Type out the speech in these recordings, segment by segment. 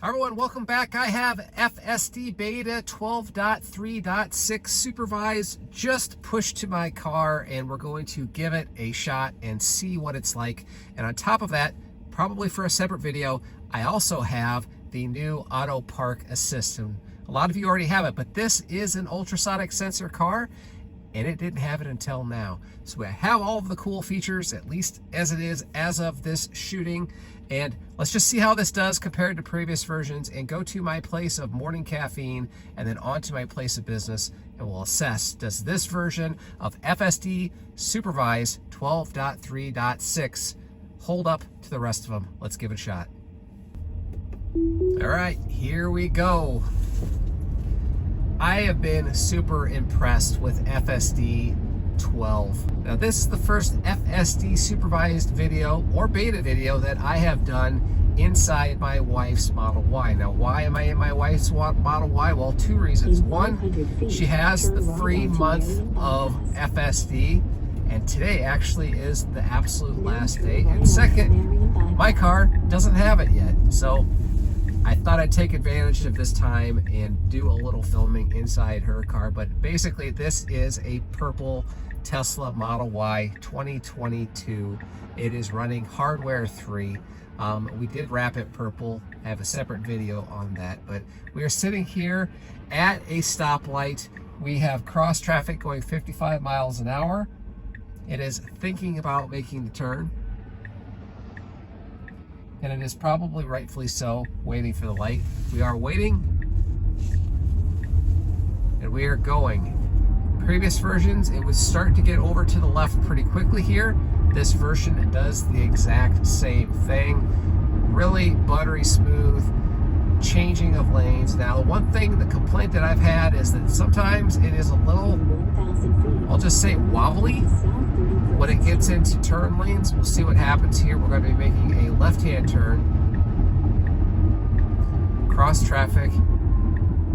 Hi everyone, welcome back. I have FSD Beta 12.3.6 Supervised just pushed to my car, and we're going to give it a shot and see what it's like. And on top of that, probably for a separate video, I also have the new Auto Park Assist. And a lot of you already have it, but this is an ultrasonic sensor car, and it didn't have it until now. So I have all of the cool features, at least as it is as of this shooting. And let's just see how this does compared to previous versions, and go to my place of morning caffeine and then on to my place of business, and we'll assess, does this version of FSD Supervised 12.3.6 hold up to the rest of them? Let's give it a shot. All right, here we go. I have been super impressed with FSD 12. Now this is the first FSD supervised video or beta video that I have done inside my wife's Model Y. Now why am I in my wife's Model Y? Well, two reasons. One, she has the free month of FSD, and today actually is the absolute last day. And second, my car doesn't have it yet. So I thought I'd take advantage of this time and do a little filming inside her car. But basically this is a purple Tesla Model Y 2022. It is running hardware 3. We did wrap it purple. I have a separate video on that. But we are sitting here at a stoplight. We have cross traffic going 55 miles an hour. It is thinking about making the turn, and it is probably rightfully so, waiting for the light. We are waiting, and we are going. Previous versions, it would start to get over to the left pretty quickly here. This version does the exact same thing. Really buttery smooth, changing of lanes. Now, one thing, the complaint that I've had is that sometimes it is a little, I'll just say, wobbly when it gets into turn lanes. We'll see what happens here. We're going to be making a left-hand turn. Cross traffic,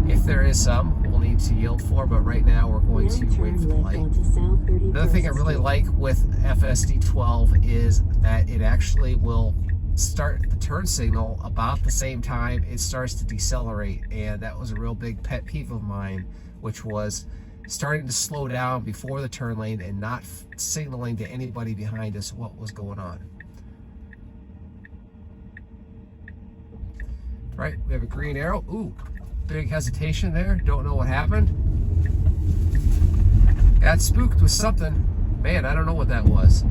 if there is some, we'll need to yield for, but right now we're going to wait for the light. Another thing I really like with FSD 12 is that it actually will start the turn signal about the same time it starts to decelerate, and that was a real big pet peeve of mine, which was starting to slow down before the turn lane and not signaling to anybody behind us what was going on. Right, we have a green arrow. Ooh, big hesitation there. Don't know what happened. Got spooked with something. Man, I don't know what that was.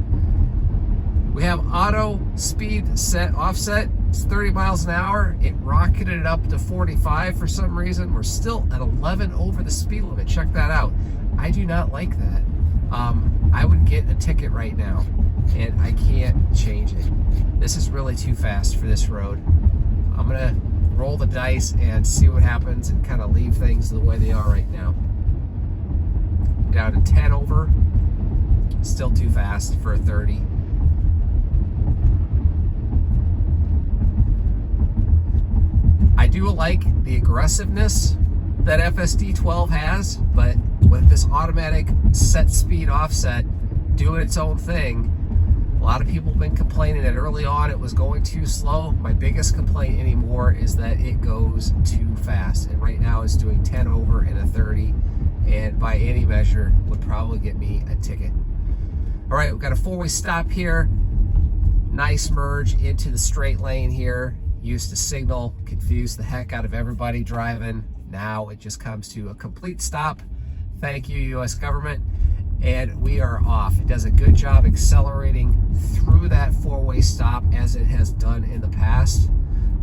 We have auto speed set offset. It's 30 miles an hour. It rocketed it up to 45 for some reason. We're still at 11 over the speed limit. Check that out. I do not like that. I would get a ticket right now, and I can't change it. This is really too fast for this road. I'm gonna roll the dice and see what happens and kind of leave things the way they are right now. Down to 10 over. Still too fast for a 30. I do like the aggressiveness that FSD 12 has, but with this automatic set speed offset doing its own thing, a lot of people have been complaining that early on it was going too slow. My biggest complaint anymore is that it goes too fast, and right now it's doing 10 over in a 30, and by any measure would probably get me a ticket. All right, we've got a four-way stop here. Nice merge into the straight lane here. Used to signal, confuse the heck out of everybody driving. Now it just comes to a complete stop. Thank you, U.S. government. And we are off. It does a good job accelerating through that four-way stop as it has done in the past.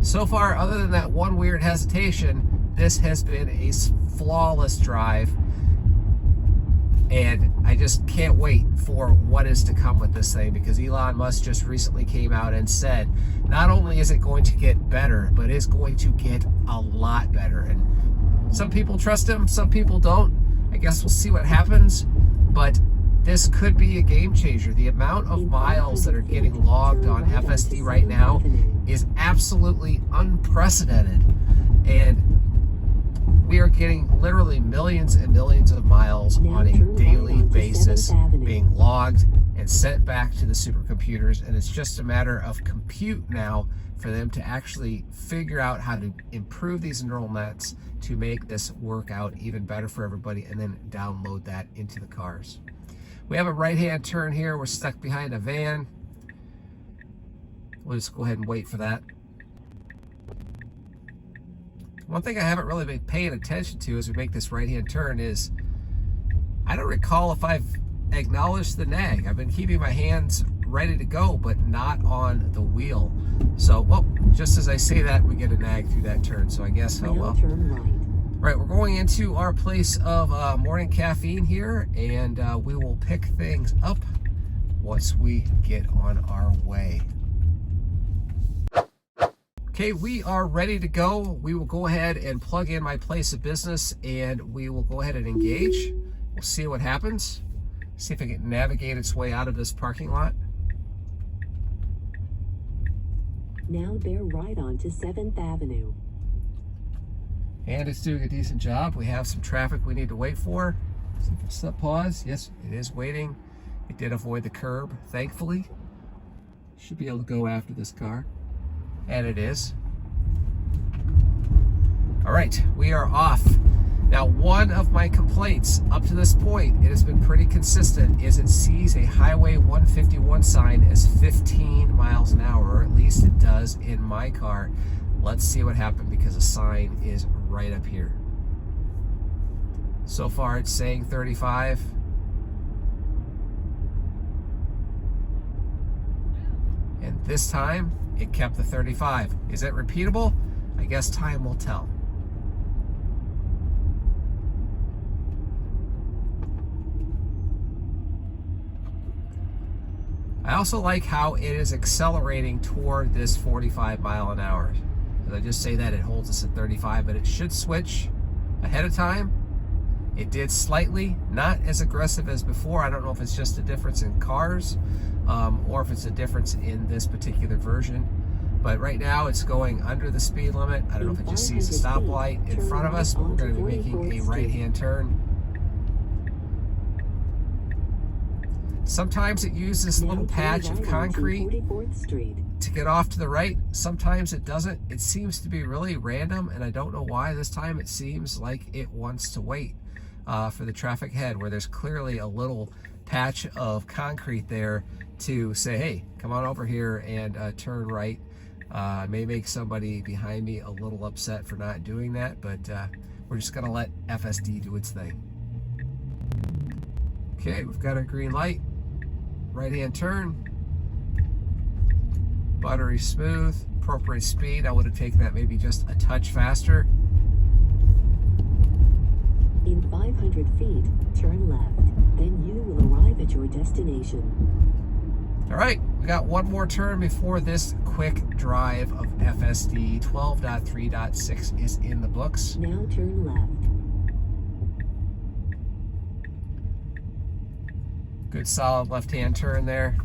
So far, other than that one weird hesitation, this has been a flawless drive. And I just can't wait for what is to come with this thing, because Elon Musk just recently came out and said, not only is it going to get better, but it's going to get a lot better. And some people trust him, some people don't. I guess we'll see what happens, but this could be a game changer. The amount of miles that are getting logged on FSD right now is absolutely unprecedented. And we are getting literally millions and millions of miles on a daily basis being logged and sent back to the supercomputers, and it's just a matter of compute now for them to actually figure out how to improve these neural nets to make this work out even better for everybody, and then download that into the cars. We have a right-hand turn here. We're stuck behind a van. We'll just go ahead and wait for that. One thing I haven't really been paying attention to as we make this right-hand turn is I don't recall if I've acknowledged the nag. I've been keeping my hands ready to go, but not on the wheel. So, well, just as I say that, we get a nag through that turn. So I guess, oh well. Turn right. Right, we're going into our place of morning caffeine here, and we will pick things up once we get on our way. Okay, we are ready to go. We will go ahead and plug in my place of business, and we will go ahead and engage. We'll see what happens. See if it can navigate its way out of this parking lot. Now bear right onto 7th Avenue. And it's doing a decent job. We have some traffic we need to wait for. Stop, pause. Yes, it is waiting. It did avoid the curb, thankfully. Should be able to go after this car. And it is. All right, we are off. Now, one of my complaints up to this point, it has been pretty consistent, is it sees a Highway 151 sign as 15 miles an hour, or at least it does in my car. Let's see what happened, because the sign is right up here. So far, it's saying 35. And this time, it kept the 35. Is it repeatable? I guess time will tell. I also like how it is accelerating toward this 45 mile an hour. As I just say that, it holds us at 35, but it should switch ahead of time. It did slightly, not as aggressive as before. I don't know if it's just a difference in cars or if it's a difference in this particular version. But right now it's going under the speed limit. I don't know if it just sees a stoplight in front of us, but we're going to be making a right-hand turn. Sometimes it uses this little patch of concrete to get off to the right. Sometimes it doesn't. It seems to be really random, and I don't know why. This time it seems like it wants to wait for the traffic ahead, where there's clearly a little patch of concrete there to say, hey, come on over here and turn right. May make somebody behind me a little upset for not doing that, but we're just going to let FSD do its thing. Okay, we've got a green light. Right-hand turn. Buttery smooth. Appropriate speed. I would have taken that maybe just a touch faster. In 500 feet, turn left. Then you will arrive at your destination. All right, we got one more turn before this quick drive of FSD 12.3.6 is in the books. Now turn left. Good solid left-hand turn there.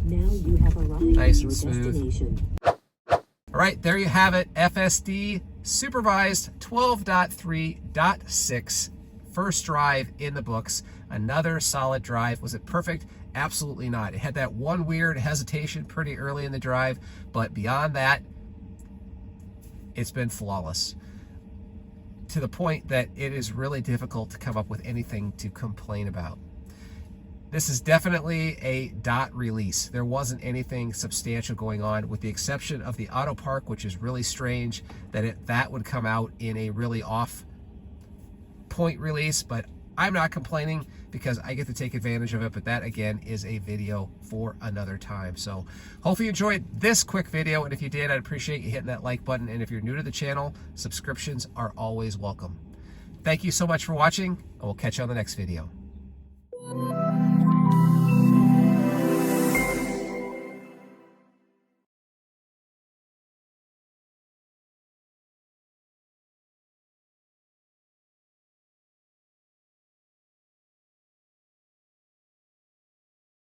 Now you have arrived nice at your and smooth. destination. All right, there you have it. FSD Supervised 12.3.6. First drive in the books. Another solid drive. Was it perfect? Absolutely not. It had that one weird hesitation pretty early in the drive, but beyond that, it's been flawless. To the point that it is really difficult to come up with anything to complain about. This is definitely a dot release. There wasn't anything substantial going on, with the exception of the auto park, which is really strange that that would come out in a really off point release, but I'm not complaining because I get to take advantage of it. But that again is a video for another time. So hopefully you enjoyed this quick video, and if you did, I'd appreciate you hitting that like button. And if you're new to the channel, subscriptions are always welcome. Thank you so much for watching, and we'll catch you on the next video.